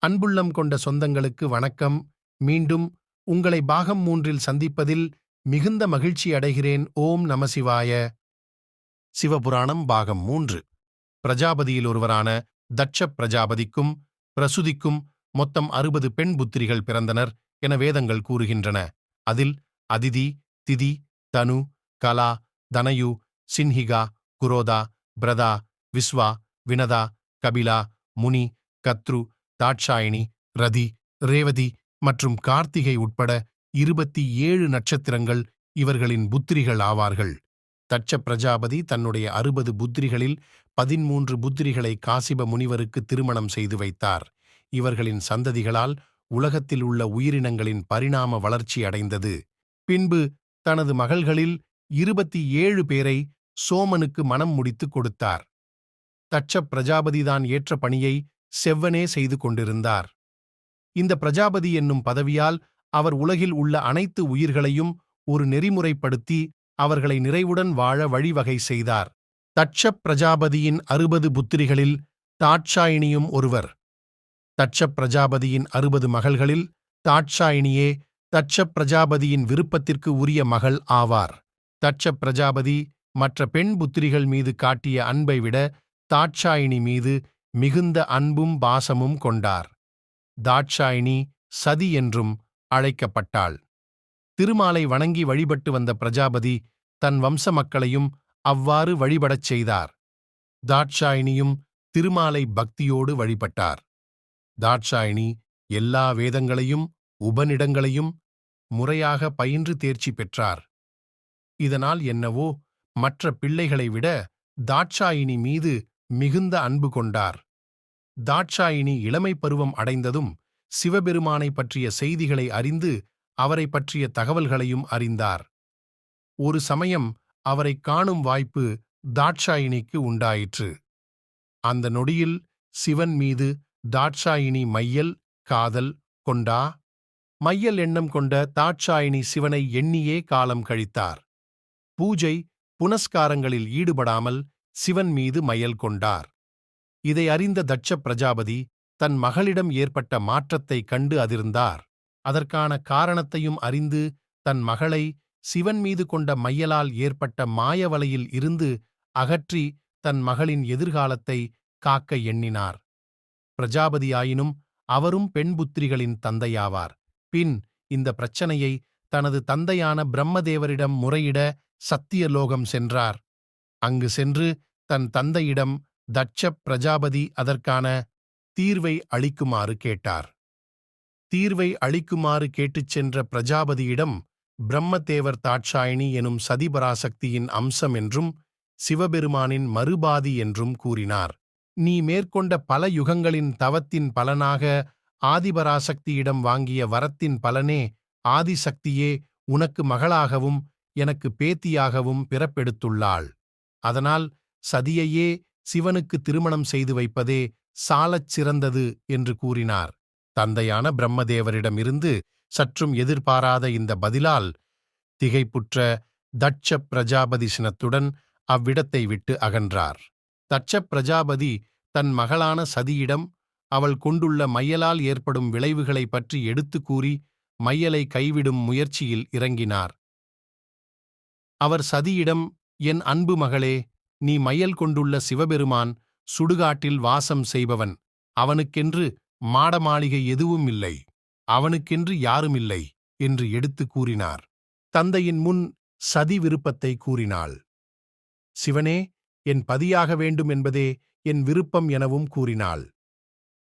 அன்புள்ளம் கொண்ட சொந்தங்களுக்கு வணக்கம். மீண்டும் உங்களை பாகம் 3இல் சந்திப்பதில் மிகுந்த மகிழ்ச்சி அடைகிறேன். ஓம் நமசிவாய. சிவபுராணம் பாகம் 3. பிரஜாபதியில் ஒருவரான தட்ச பிரஜாபதிக்கும் பிரசுதிக்கும் மொத்தம் 60 பெண் புத்திரிகள் பிறந்தனர் என வேதங்கள் கூறுகின்றன. அதில் அதிதி, திதி, தனு, கலா, தனயு, சின்ஹிகா, குரோதா, பிரதா, விஸ்வா, வினதா, கபிலா, முனி, கத்ரு, தாட்சாயினி, ரதி, ரேவதி மற்றும் கார்த்திகை உட்பட 27 நட்சத்திரங்கள் இவர்களின் புத்திரிகள் ஆவார்கள். தட்ச பிரஜாபதி தன்னுடைய 60 புத்திரிகளில் 13 புத்திரிகளை காசிப முனிவருக்கு திருமணம் செய்து வைத்தார். இவர்களின் சந்ததிகளால் உலகத்தில் உள்ள உயிரினங்களின் பரிணாம வளர்ச்சி அடைந்தது. பின்பு தனது மகள்களில் 27 பேரை சோமனுக்கு மணம் முடித்து கொடுத்தார். தட்ச பிரஜாபதிதான் ஏற்ற பணியை செவ்வனே செய்து கொண்டிருந்தார். இந்த பிரஜாபதி என்னும் பதவியால் அவர் உலகில் உள்ள அனைத்து உயிர்களையும் ஒரு நெறிமுறைப்படுத்தி அவர்களை நிறைவுடன் வாழ வழிவகை செய்தார். தட்ச பிரஜாபதியின் 60 புத்திரிகளில் தாட்சாயினியும் ஒருவர். தட்ச பிரஜாபதியின் 60 மகள்களில் தாட்சாயினியே தட்ச பிரஜாபதியின் விருப்பத்திற்கு உரிய மகள் ஆவார். தட்ச பிரஜாபதி மற்ற பெண் புத்திரிகள் மீது காட்டிய அன்பை விட தாட்சாயினி மீது மிகுந்த அன்பும் பாசமும் கொண்டார். தாட்சாயினி சதி என்றும் அழைக்கப்பட்டாள். திருமாலை வணங்கி வழிபட்டு வந்த பிரஜாபதி தன் வம்ச மக்களையும் அவ்வாறு வழிபடச் செய்தார். தாட்சாயினியும் திருமாலை பக்தியோடு வழிபட்டார். தாட்சாயினி எல்லா வேதங்களையும் உபநிடங்களையும் முறையாக பயின்று தேர்ச்சி பெற்றார். இதனால் என்னவோ மற்ற பிள்ளைகளை விட தாட்சாயினி மீது மிகுந்த அன்பு கொண்டார். தாட்சாயினி இளமை பருவம் அடைந்ததும் சிவபெருமானை பற்றிய செய்திகளை அறிந்து அவரை பற்றிய தகவல்களையும் அறிந்தார். ஒரு சமயம் அவரை காணும் வாய்ப்பு தாட்சாயினிக்கு உண்டாயிற்று. அந்த நொடியில் சிவன் மீது தாட்சாயினி மையல் காதல் கொண்டா. மையல் எண்ணம் கொண்ட தாட்சாயினி சிவனை எண்ணியே காலம் கழித்தார். பூஜை புனஸ்காரங்களில் ஈடுபடாமல் சிவன் மீது மையல் கொண்டார். இதை அறிந்த தட்ச பிரஜாபதி தன் மகளிடம் ஏற்பட்ட மாற்றத்தைக் கண்டு அதிர்ந்தார். அதற்கான காரணத்தையும் அறிந்து தன் மகளை சிவன் மீது கொண்ட மையலால் ஏற்பட்ட மாயவலையில் இருந்து அகற்றி தன் மகளின் எதிர்காலத்தை காக்க எண்ணினார். பிரஜாபதியாயினும் அவரும் பெண்புத்திரிகளின் தந்தையாவார். பின் இந்த பிரச்சனையை தனது தந்தையான பிரம்மதேவரிடம் முறையிட சத்தியலோகம் சென்றார். அங்கு சென்று தன் தந்தையிடம் தட்ச பிரஜாபதி அதற்கான தீர்வை அளிக்குமாறு கேட்டார். தீர்வை அளிக்குமாறு கேட்டுச் சென்ற பிரஜாபதியிடம் பிரம்மதேவர் தாட்சாயினி எனும் சதிபராசக்தியின் அம்சம் என்றும் சிவபெருமானின் மறுபாதி என்றும் கூறினார். நீ மேற்கொண்ட பல யுகங்களின் தவத்தின் பலனாக ஆதிபராசக்தியிடம் வாங்கிய வரத்தின் பலனே ஆதிசக்தியே உனக்கு மகளாகவும் எனக்கு பேத்தியாகவும் பிறப்பெடுத்துள்ளாள். அதனால் சதியையே சிவனுக்கு திருமணம் செய்து வைப்பதே சாலச் சிறந்தது என்று கூறினார். தந்தையான பிரம்மதேவரிடமிருந்து சற்றும் எதிர்பாராத இந்த பதிலால் திகைப்புற்ற தட்ச பிரஜாபதி சினத்துடன் அவ்விடத்தை விட்டு அகன்றார். தட்ச பிரஜாபதி தன் மகளான சதியிடம் அவள் கொண்டுள்ள மையலால் ஏற்படும் விளைவுகளைப் பற்றி எடுத்து கூறி மையலை கைவிடும் முயற்சியில் இறங்கினார். அவர் சதியிடம், என் அன்பு மகளே, நீ மையல் கொண்டுள்ள சிவபெருமான் சுடுகாட்டில் வாசம் செய்பவன். அவனுக்கென்று மாடமாளிகை எதுவும் இல்லை, அவனுக்கென்று யாருமில்லை என்று எடுத்து கூறினார். தந்தையின் முன் சதி விருப்பத்தை கூறினாள். சிவனே என் பதியாக வேண்டும் என்பதே என் விருப்பம் எனவும் கூறினாள்.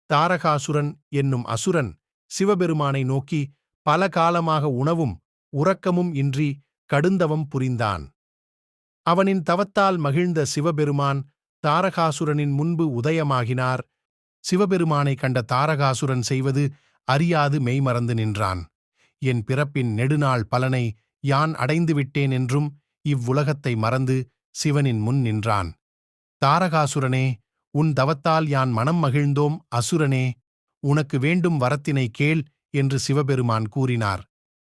தாரகாசுரன் என்னும் அசுரன் சிவபெருமானை நோக்கி பல காலமாக உணவும் உறக்கமும் இன்றி கடுந்தவம் புரிந்தான். அவனின் தவத்தால் மகிழ்ந்த சிவபெருமான் தாரகாசுரனின் முன்பு உதயமாகினார். சிவபெருமானை கண்ட தாரகாசுரன் செய்வது அறியாது மெய்மறந்து நின்றான். என் பிறப்பின் நெடுநாள் பலனை யான் அடைந்துவிட்டேன் என்றும் இவ்வுலகத்தை மறந்து சிவனின் முன் நின்றான். தாரகாசுரனே, உன் தவத்தால் யான் மனம் மகிழ்ந்தோம். அசுரனே, உனக்கு வேண்டும் வரத்தினை கேள் என்று சிவபெருமான் கூறினார்.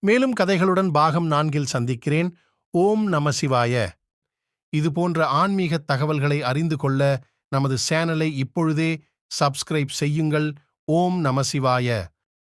மேலும் கதைகளுடன் பாகம் 4இல் சந்திக்கிறேன். ஓம் நமசிவாய. இதுபோன்ற ஆன்மீகத் தகவல்களை அறிந்து கொள்ள நமது சேனலை இப்பொழுதே சப்ஸ்கிரைப் செய்யுங்கள். ஓம் நமசிவாய.